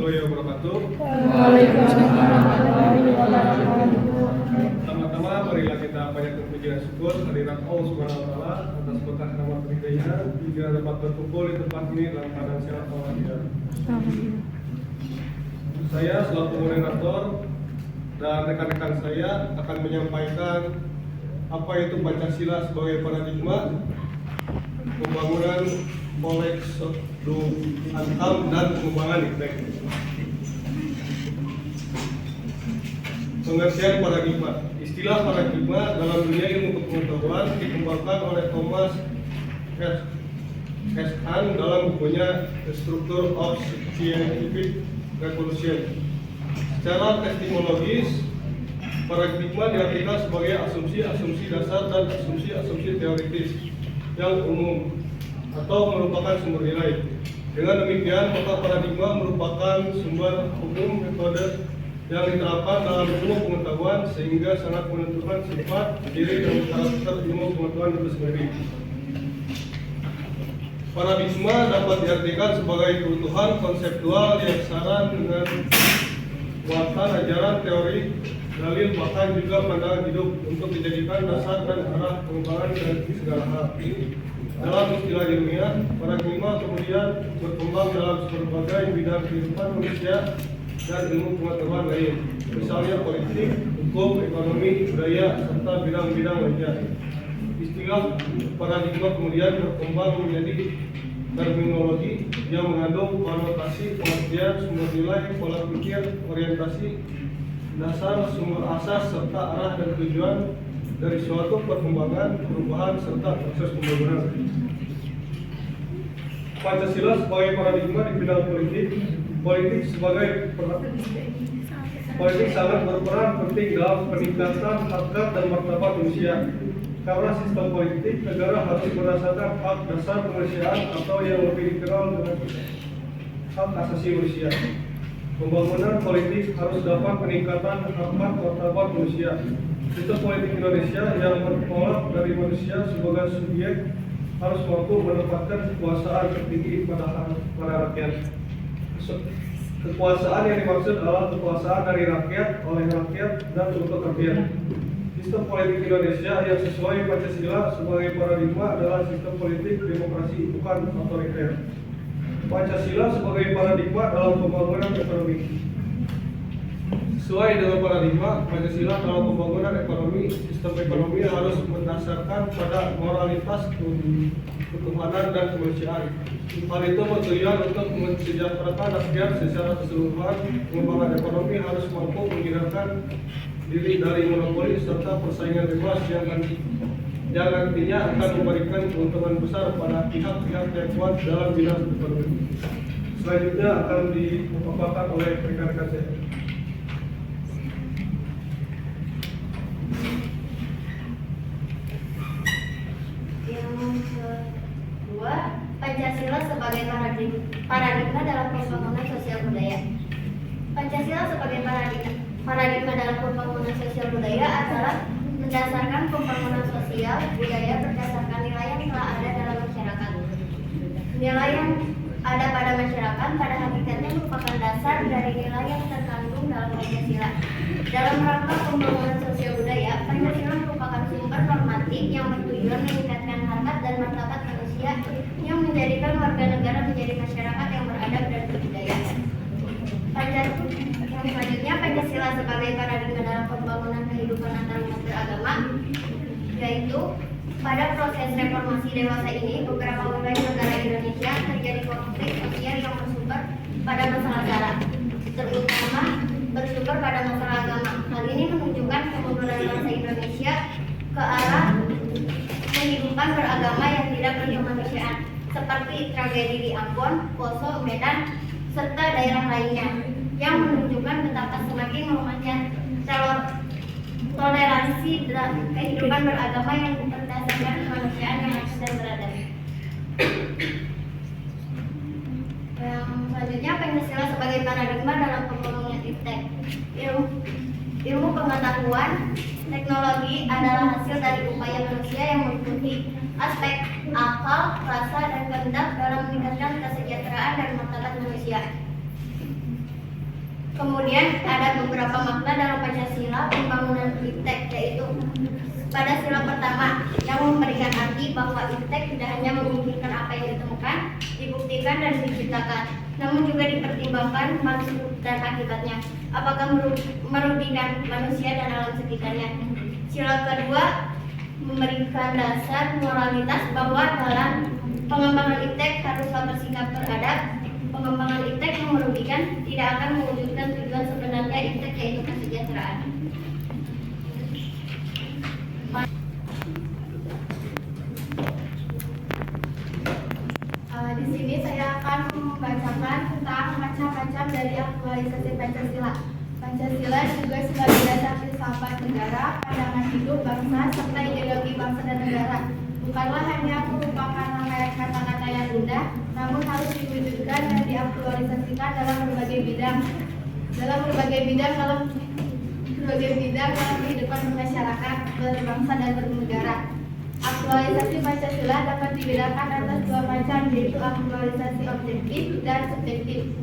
warahmatullahi wabarakatuh. Waalaikumsalam warahmatullahi wabarakatuh. Pertama-tama marilah kita panjatkan puji dan syukur kehadirat Allah Subhanahu wa taala atas berkah rahmat hidayah hingga dapat berkumpul di tempat ini dalam keadaan sehat walafiat. Saya selaku moderator dan rekan-rekan saya akan menyampaikan apa itu Pancasila sebagai paradigma pembangunan Poleks Antam dan pengembangan IPTEK. Pengertian paradigma. Istilah paradigma dalam dunia ilmu pengetahuan dikembangkan oleh Thomas S. Han dalam bukunya The Structure of Scientific Revolution. Secara epistemologis, paradigma diartikan sebagai asumsi-asumsi dasar dan asumsi-asumsi teoritis yang umum atau merupakan sumber nilai. Dengan demikian, maka paradigma merupakan sumber umum metode yang diterapkan dalam ilmu pengetahuan sehingga sangat menentukan sifat, diri, dan karakter ilmu pengetahuan itu sendiri. Paradigma dapat diartikan sebagai kebutuhan konseptual yang syarat dengan muatan ajaran teori, dalil, bahkan juga pandangan hidup untuk dijadikan dasar dan arah pengembangan dari segala hal. Dalam istilah ilmiah, paradigma kemudian berkembang dalam berbagai bidang kehidupan manusia dan ilmu pengetahuan lain, misalnya politik, hukum, ekonomi, budaya, serta bidang-bidang lainnya. Istilah paradigma kemudian berkembang menjadi terminologi yang mengandung konotasi, pengertian, sumber nilai, pola pikir, orientasi, dasar, sumber asas, serta arah dan tujuan dari suatu perkembangan, perubahan, serta proses pembangunan. Pancasila sebagai paradigma di bidang politik sangat berperan penting dalam peningkatan harkat dan martabat manusia. Karena sistem politik negara harus berdasarkan hak dasar kemanusiaan atau yang lebih dikenal dengan hak asasi manusia. Pembangunan politik harus dapat peningkatan harkat martabat manusia. Sistem politik Indonesia yang bertolak dari manusia sebagai subjek harus mampu menempatkan kekuasaan tertinggi pada rakyat. Kekuasaan yang dimaksud adalah kekuasaan dari rakyat, oleh rakyat, dan untuk rakyat. Sistem politik Indonesia yang sesuai Pancasila sebagai paradigma adalah sistem politik demokrasi, bukan otoriter. Pancasila sebagai paradigma dalam pembangunan ekonomi. Sesuai dengan paradigma Pancasila dalam pembangunan ekonomi, sistem ekonomi harus mendasarkan pada moralitas, ketuhanan, dan kemanusiaan. Hal itu bertujuan untuk mensejahterakan rakyat secara keseluruhan. Pengembangan ekonomi harus mampu menghindarkan diri dari monopoli serta persaingan bebas yang nantinya akan memberikan keuntungan besar pada pihak-pihak yang kuat dalam bidang ekonomi. Selanjutnya akan dipaparkan oleh rekan-rekan saya. Kedua, Pancasila sebagai paradigma dalam pembangunan sosial budaya. Pancasila sebagai paradigma dalam pembangunan sosial budaya adalah mendasarkan pembangunan sosial budaya berdasarkan nilai yang telah ada dalam masyarakat. Nilai yang ada pada masyarakat pada hakikatnya merupakan dasar dari nilai yang terkandung dalam Pancasila. Dalam rangka pembangunan sosial budaya, Pancasila merupakan sumber normatif yang bertujuan meningkatkan harkat dan martabat manusia yang menjadikan warga negara menjadi masyarakat yang beradab dan berbudaya. Yang selanjutnya, Pancasila sebagai paradigma dalam pembangunan kehidupan antarumat beragama, yaitu pada proses reformasi dewasa ini, beberapa wilayah negara Indonesia terjadi konflik sosial yang bersumber pada masalah sara, terutama bersumber pada masalah agama. Hal ini menunjukkan kemunduran bangsa Indonesia ke arah kehidupan beragama yang tidak berkemanusiaan, seperti tragedi di Ambon, Poso, Medan, serta daerah lainnya, yang menunjukkan betapa semakin melemahnya toleransi dan kehidupan beragama yang berdasarkan kemanusiaan yang adil dan beradab. Yang selanjutnya, Pancasila sebagai paradigma dalam pembangunan IPTEK. Ilmu pengetahuan teknologi adalah hasil dari upaya manusia yang meliputi aspek akal, rasa, dan kehendak dalam meningkatkan kesejahteraan dan martabat manusia. Kemudian ada beberapa makna dalam Pancasila pembangunan IPTEK, yaitu pada sila pertama yang memberikan arti bahwa IPTEK tidak hanya memikirkan apa yang ditemukan, dibuktikan dan diciptakan, namun juga dipertimbangkan maksud dan akibatnya, apakah merugikan manusia dan alam sekitarnya. Sila kedua memberikan dasar moralitas bahwa dalam pengembangan IPTEK haruslah bersikap beradab. Pengembangan IPTEK yang merugikan tidak akan mewujudkan tujuan sebenarnya IPTEK, yaitu kesejahteraan. Di sini saya akan membacakan tentang macam-macam dari aktualisasi Pancasila. Pancasila juga sebagai dasar filsafat negara, pandangan hidup bangsa, serta ideologi bangsa dan negara. Bukanlah hanya merupakan rangkaian kata-kata yang indah, namun harus diwujudkan dan diaktualisasikan dalam berbagai bidang dalam kehidupan masyarakat, berbangsa dan bernegara. Aktualisasi Pancasila dapat dibedakan atas dua macam, yaitu aktualisasi objektif dan subjektif.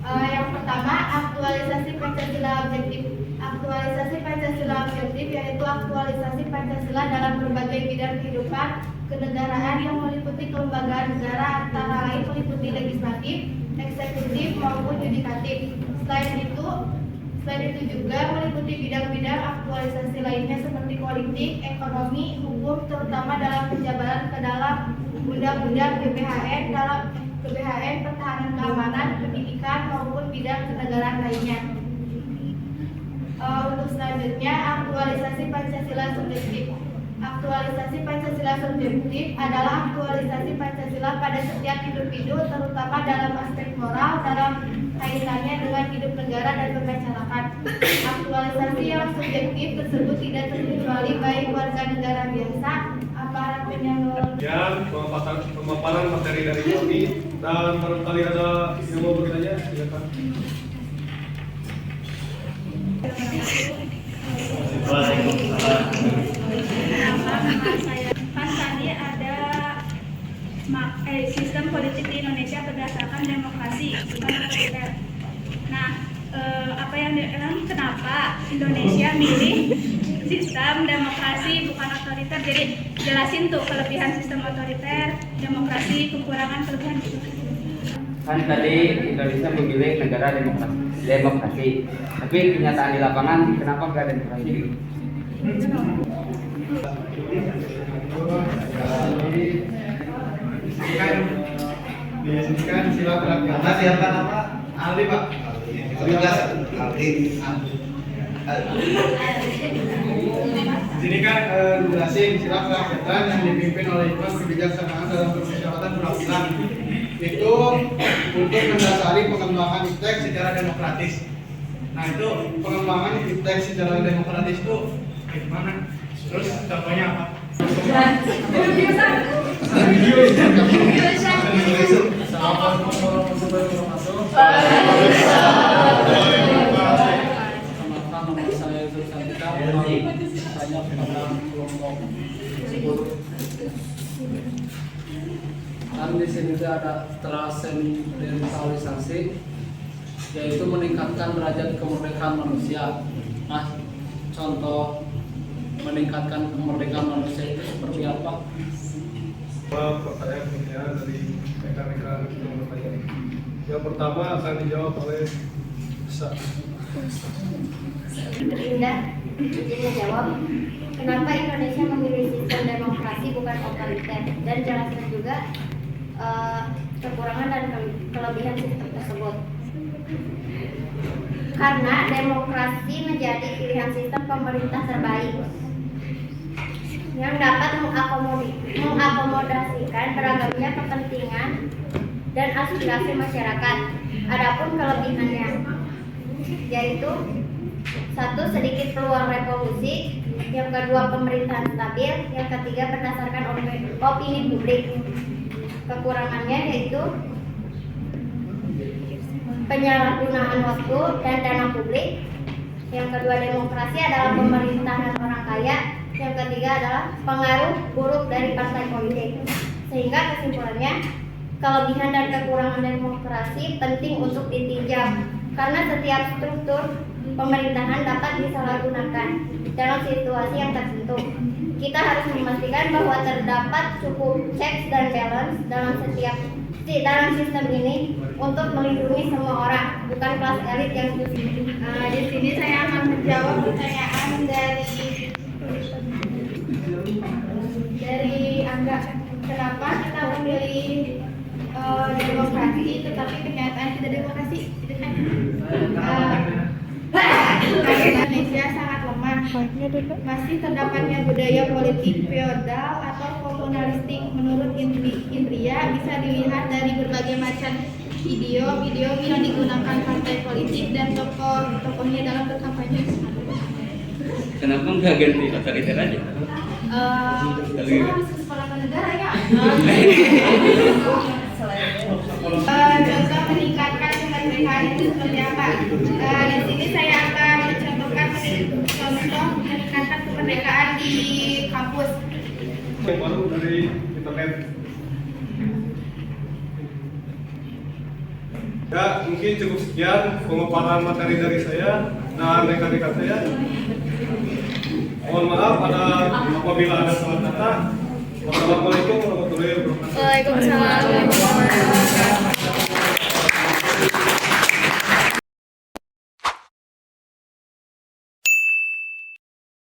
Yang pertama, aktualisasi Pancasila objektif. Aktualisasi Pancasila objektif yaitu aktualisasi Pancasila dalam berbagai bidang kehidupan kenegaraan yang meliputi kelembagaan negara, antara lain meliputi legislatif, eksekutif maupun yudikatif. Selain itu juga meliputi bidang-bidang aktualisasi lainnya seperti politik, ekonomi, hukum, terutama dalam penjabaran ke dalam undang-undang GBHN, pertahanan keamanan, pendidikan maupun bidang kenegaraan lainnya. Untuk selanjutnya, aktualisasi Pancasila subjektif. Aktualisasi Pancasila subjektif adalah aktualisasi Pancasila pada setiap individu, terutama dalam aspek moral, dalam kaitannya dengan hidup negara dan bermasyarakat. Aktualisasi yang subjektif tersebut tidak terkecuali baik warga negara biasa, aparat penyelenggara. Dan pemaparan materi dari kami, dan barangkali ada yang mau bertanya, silakan. Saya kan tadi ada sistem politik di Indonesia berdasarkan demokrasi, bukan otoriter. Nah, kenapa Indonesia milih sistem demokrasi bukan otoriter? Jadi jelasin tuh kelebihan sistem otoriter, demokrasi, kekurangan, kelebihan gitu. Kan tadi Indonesia memilih negara demokrasi. Tapi kenyataan di lapangan kenapa nggak demokrasi? Diizinkan silakan. Nama siapa nama? Aldi, Pak. Aldi. Sini kan durasi sila kerakyatan yang dipimpin oleh Hikmat Kebijaksanaan dalam Permusyawaratan Perwakilan itu untuk mendasari pengembangan IPTEK secara demokratis. Nah, itu pengembangan IPTEK secara demokratis itu gimana? Terus contohnya apa? Assalamualaikum warahmatullahi wabarakatuh. Nama saya Yusuf Santika. Saya pemenang kelompok 10. Dan di sini juga ada transsendensialisasi, yaitu meningkatkan derajat kemerdekaan manusia. Nah, contoh meningkatkan kemerdekaan manusia itu seperti apa? Pertanyaan dari rekan-rekan kita bertanya. Yang pertama akan dijawab oleh Sa. Indah, izin jawab. Kenapa Indonesia memilih sistem demokrasi bukan otoriter, dan jelaskan juga kekurangan dan kelebihan sistem tersebut. Karena demokrasi menjadi pilihan sistem pemerintah terbaik yang dapat mengakomodasikan beragamnya kepentingan dan aspirasi masyarakat. Adapun kelebihannya yaitu satu, sedikit peluang revolusi, yang kedua pemerintahan stabil, yang ketiga berdasarkan opini publik. Kekurangannya yaitu penyalahgunaan waktu dan dana publik. Yang kedua, demokrasi adalah pemerintahan orang kaya. Yang ketiga adalah pengaruh buruk dari partai politik. Sehingga kesimpulannya, kelebihan dan kekurangan demokrasi penting untuk ditinjau karena setiap struktur pemerintahan dapat disalahgunakan dalam situasi yang tertentu. Kita harus memastikan bahwa terdapat cukup checks dan balance dalam sistem ini untuk melindungi semua orang, bukan kelas elit yang Di sini saya akan menjawab pertanyaan dari Angga. Kenapa kita memilih demokrasi tetapi kenyataan tidak demokrasi? Itu kan Indonesia sangat lemah. Masih terdapatnya budaya politik feodal atau komunalistik. Menurut Indria bisa dilihat dari berbagai macam video yang digunakan partai politik dan tokoh-tokohnya dalam berkampanye. Kenapa nggak ganti otoriter aja? Saya harus ke sekolah negara ya. Contoh meningkatkan kemerdekaan itu seperti apa? Di sini saya akan mencontohkan contoh meningkatkan kemerdekaan di kampus. Yang baru dari internet. Ya, mungkin cukup sekian pemaparan materi dari saya dan rekan-rekan saya. Mohon maaf apabila ada salah kata. Wassalamualaikum warahmatullahi wabarakatuh. Waalaikumsalam.